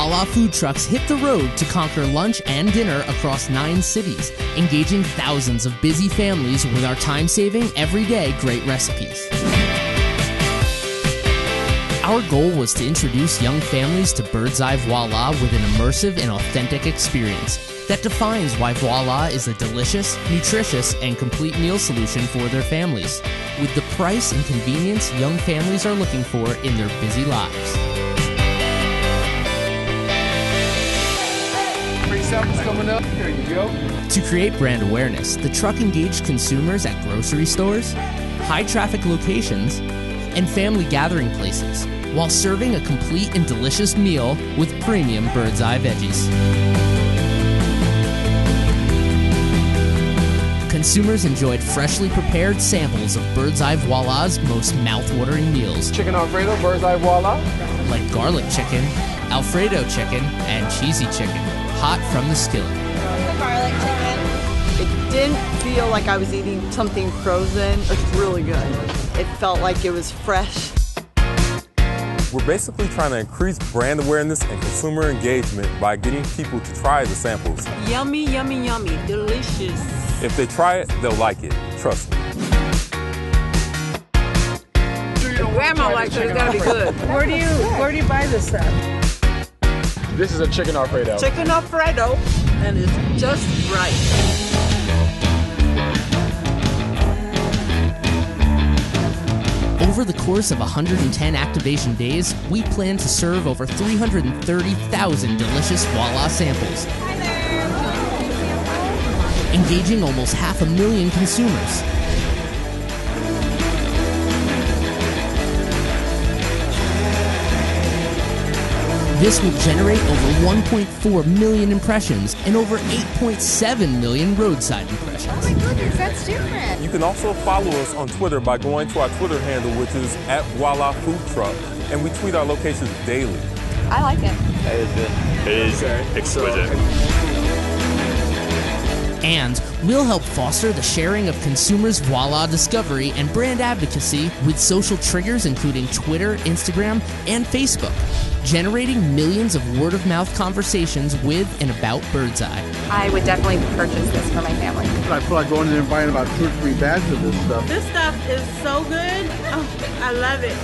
Voila Food Trucks hit the road to conquer lunch and dinner across 9 cities, engaging thousands of busy families with our time-saving, everyday great recipes. Our goal was to introduce young families to Birds Eye Voila with an immersive and authentic experience that defines why Voila is a delicious, nutritious, and complete meal solution for their families, with the price and convenience young families are looking for in their busy lives. Free samples coming up. There you go. To create brand awareness, the truck engaged consumers at grocery stores, high-traffic locations, and family gathering places, while serving a complete and delicious meal with premium Birds Eye veggies. Consumers enjoyed freshly prepared samples of Birds Eye Voila's most mouth-watering meals. Chicken Alfredo, Birds Eye Voila. Like garlic chicken, Alfredo chicken, and cheesy chicken, hot from the skillet. The garlic chicken. It didn't feel like I was eating something frozen. It's really good. It felt like it was fresh. We're basically trying to increase brand awareness and consumer engagement by getting people to try the samples. Yummy, yummy, yummy. Delicious. If they try it, they'll like it. Trust me. Grandma likes it. It's gotta be good. Where do you buy this stuff? This is a chicken Alfredo. Chicken Alfredo, and it's just right. Over the course of 110 activation days, we plan to serve over 330,000 delicious Voila samples, engaging almost 500,000 consumers. This will generate over 1.4 million impressions and over 8.7 million roadside impressions. Oh my goodness, that's different. You can also follow us on Twitter by going to our Twitter handle, which is @Voila Food Truck, and we tweet our locations daily. I like it. It is good. It is exquisite. And we'll help foster the sharing of consumers' Voila discovery and brand advocacy with social triggers including Twitter, Instagram, and Facebook, generating millions of word-of-mouth conversations with and about Birds Eye. I would definitely purchase this for my family. I feel like going in there and buying about 2 or 3 bags of this stuff. This stuff is so good. Oh, I love it.